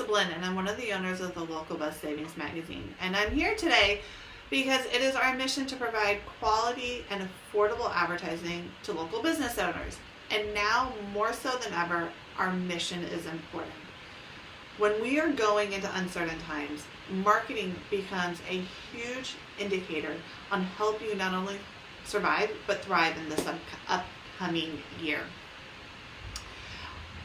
Melissa Blinn, and I'm one of the owners of the Local Buzz Savings Magazine. And I'm here today because it is our mission to provide quality and affordable advertising to local business owners. And now, more so than ever, our mission is important. When we are going into uncertain times, marketing becomes a huge indicator on helping you not only survive, but thrive in this upcoming year.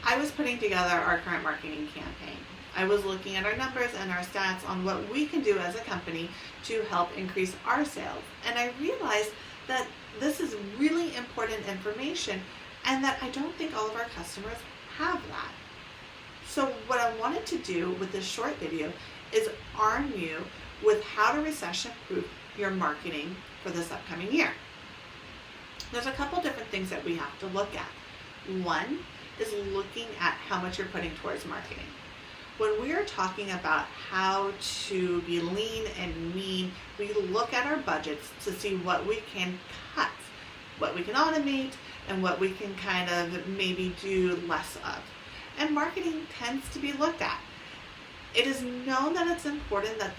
I was putting together our current marketing campaign. I was looking at our numbers and our stats on what we can do as a company to help increase our sales. And I realized that this is really important information and that I don't think all of our customers have that. So what I wanted to do with this short video is arm you with how to recession-proof your marketing for this upcoming year. There's a couple different things that we have to look at. One is looking at how much you're putting towards marketing. When we are talking about how to be lean and mean, we look at our budgets to see what we can cut, what we can automate, and what we can kind of maybe do less of. And marketing tends to be looked at. It is known that it's important that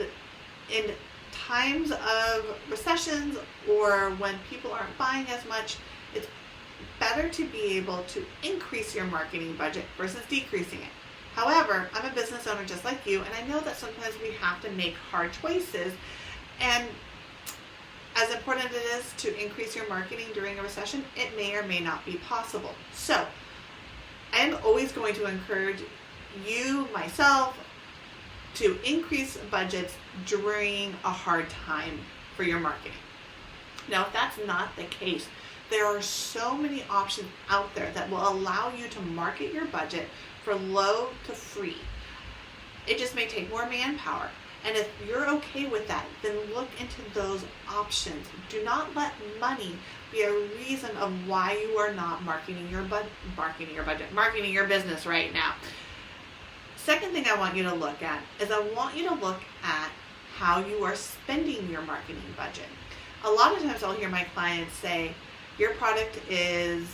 in times of recessions or when people aren't buying as much, it's better to be able to increase your marketing budget versus decreasing it. However, I'm a business owner just like you, and I know that sometimes we have to make hard choices. And as important as it is to increase your marketing during a recession, it may or may not be possible. So I am always going to encourage you, myself, to increase budgets during a hard time for your marketing. Now, if that's not the case, there are so many options out there that will allow you to market your budget for low to free. It just may take more manpower. And if you're okay with that, then look into those options. Do not let money be a reason of why you are not marketing your business right now. Second thing I want you to look at is I want you to look at how you are spending your marketing budget. A lot of times I'll hear my clients say, your product is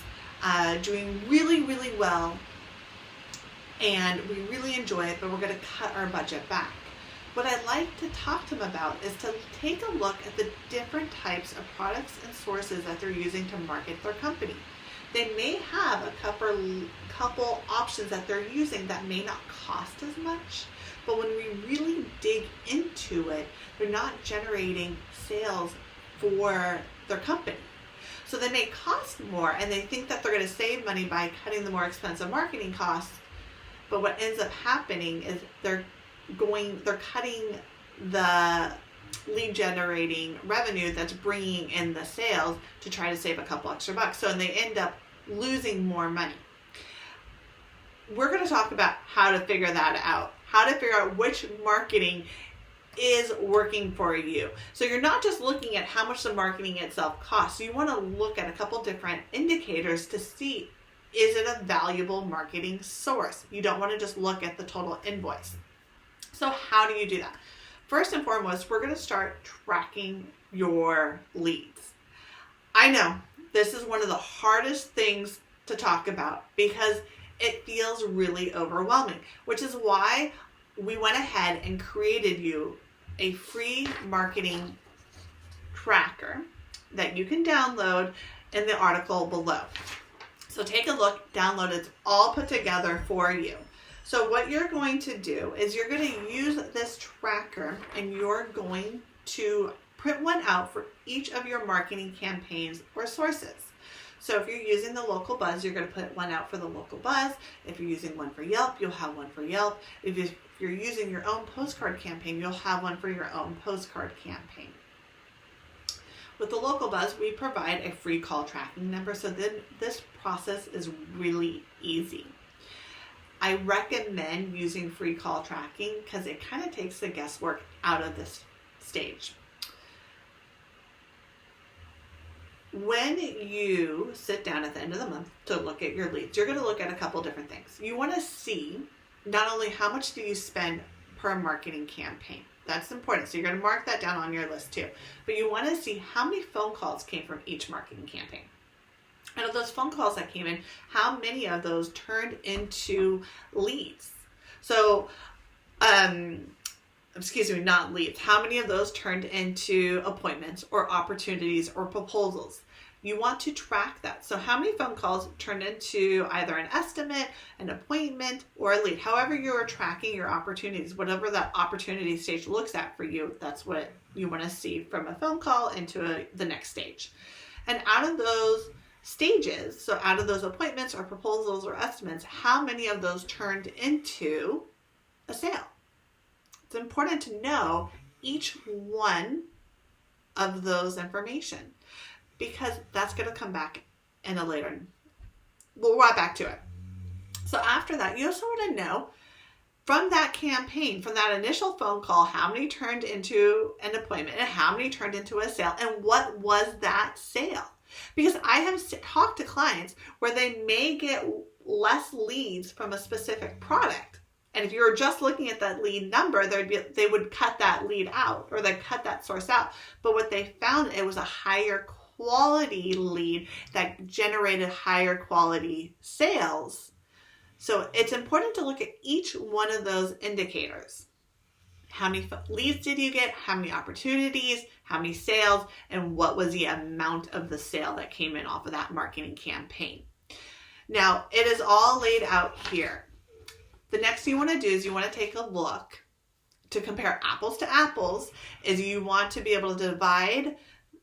doing really, really well and we really enjoy it, but we're going to cut our budget back. What I like to talk to them about is to take a look at the different types of products and sources that they're using to market their company. They may have a couple options that they're using that may not cost as much, but when we really dig into it, they're not generating sales for their company. So they may cost more and they think that they're going to save money by cutting the more expensive marketing costs, but what ends up happening is they're cutting the lead generating revenue that's bringing in the sales to try to save a couple extra bucks. So they end up losing more money. We're going to talk about how to figure that out, how to figure out which marketing is working for you. So you're not just looking at how much the marketing itself costs. You want to look at a couple different indicators to see, is it a valuable marketing source? You don't want to just look at the total invoice. So how do you do that? First and foremost, we're going to start tracking your leads. I know this is one of the hardest things to talk about because it feels really overwhelming, which is why we went ahead and created you a free marketing tracker that you can download in the article below. So take a look, download it, it's all put together for you. So what you're going to do is you're going to use this tracker and you're going to print one out for each of your marketing campaigns or sources. So if you're using the Local Buzz, you're going to put one out for the Local Buzz. If you're using one for Yelp, you'll have one for Yelp. If you're using your own postcard campaign, you'll have one for your own postcard campaign. With the Local Buzz, we provide a free call tracking number, so then this process is really easy. I recommend using free call tracking because it kind of takes the guesswork out of this stage. When you sit down at the end of the month to look at your leads, you're going to look at a couple different things. You want to see not only how much do you spend per marketing campaign. That's important. So you're going to mark that down on your list too. But you want to see how many phone calls came from each marketing campaign. And of those phone calls that came in, how many of those turned into leads? So not leads, how many of those turned into appointments or opportunities or proposals? You want to track that. So how many phone calls turned into either an estimate, an appointment, or a lead? However you are tracking your opportunities, whatever that opportunity stage looks at for you, that's what you want to see from a phone call into the next stage. And out of those stages, so out of those appointments or proposals or estimates, how many of those turned into a sale? It's important to know each one of those information, because that's going to come back in a later. We'll right back to it. So after that, you also want to know from that campaign, from that initial phone call, how many turned into an appointment and how many turned into a sale, and what was that sale? Because I have talked to clients where they may get less leads from a specific product. And if you were just looking at that lead number, they would cut that lead out, or they'd cut that source out. But what they found, it was a higher quality lead that generated higher quality sales. So it's important to look at each one of those indicators. How many leads did you get? How many opportunities? How many sales? And what was the amount of the sale that came in off of that marketing campaign? Now, it is all laid out here. The next thing you want to do is you want to take a look to compare apples to apples. Is you want to be able to divide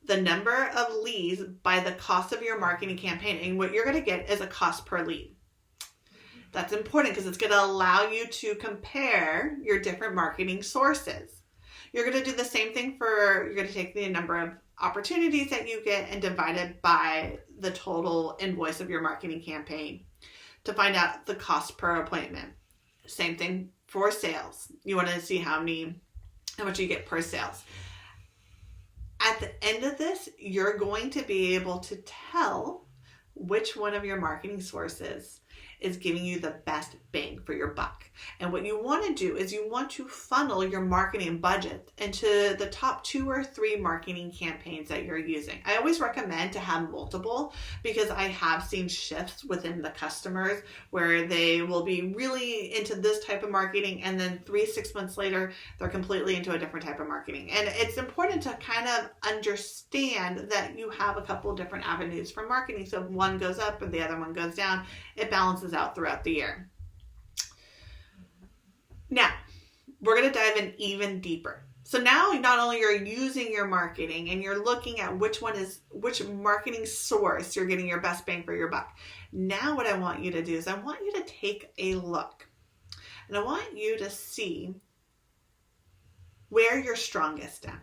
the number of leads by the cost of your marketing campaign. And what you're going to get is a cost per lead. That's important because it's going to allow you to compare your different marketing sources. You're going to do the same thing you're going to take the number of opportunities that you get and divide it by the total invoice of your marketing campaign to find out the cost per appointment. Same thing for sales. You want to see how much you get per sales. At the end of this, you're going to be able to tell which one of your marketing sources is giving you the best bang for your buck. And what you want to do is you want to funnel your marketing budget into the top 2 or 3 marketing campaigns that you're using. I always recommend to have multiple, because I have seen shifts within the customers where they will be really into this type of marketing, and then 3-6 months later, they're completely into a different type of marketing. And it's important to kind of understand that you have a couple different avenues for marketing. So if one goes up and the other one goes down, it balances out throughout the year. Now, we're going to dive in even deeper. So now not only are you using your marketing and you're looking at which marketing source you're getting your best bang for your buck. Now what I want you to do is I want you to take a look, and I want you to see where you're strongest at.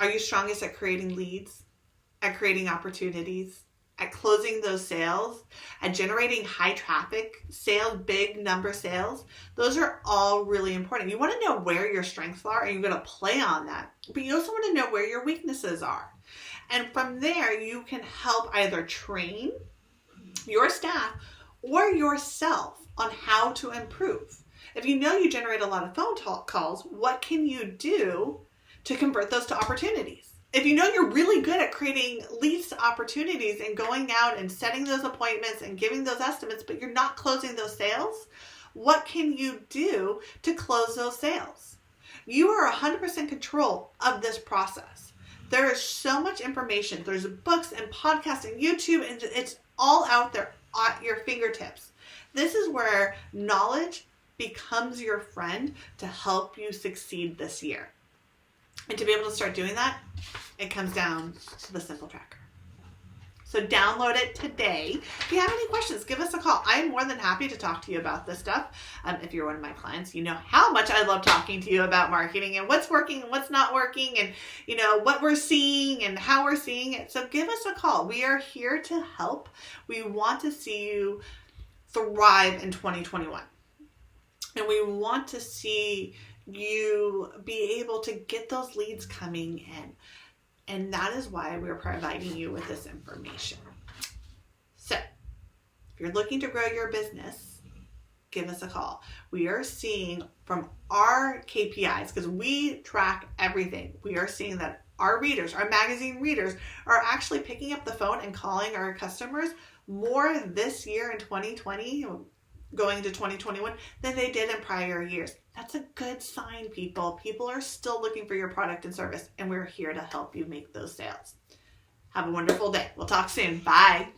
Are you strongest at creating leads, at creating opportunities, at closing those sales, at generating high traffic sales, big number sales? Those are all really important. You want to know where your strengths are, and you're going to play on that. But you also want to know where your weaknesses are. And from there, you can help either train your staff or yourself on how to improve. If you know you generate a lot of phone calls, what can you do to convert those to opportunities? If you know you're really good at creating leads to opportunities and going out and setting those appointments and giving those estimates, but you're not closing those sales, what can you do to close those sales? You are 100% control of this process. There is so much information. There's books and podcasts and YouTube, and it's all out there at your fingertips. This is where knowledge becomes your friend to help you succeed this year. And to be able to start doing that, it comes down to the Simple Tracker. So download it today. If you have any questions, give us a call. I'm more than happy to talk to you about this stuff. If you're one of my clients, you know how much I love talking to you about marketing and what's working and what's not working, and you know what we're seeing and how we're seeing it. So give us a call. We are here to help. We want to see you thrive in 2021. And we want to see you be able to get those leads coming in. And that is why we're providing you with this information. So if you're looking to grow your business, give us a call. We are seeing from our KPIs, because we track everything, we are seeing that our readers, our magazine readers, are actually picking up the phone and calling our customers more this year in 2020, going into 2021, than they did in prior years. That's a good sign, people. People are still looking for your product and service, and we're here to help you make those sales. Have a wonderful day. We'll talk soon. Bye.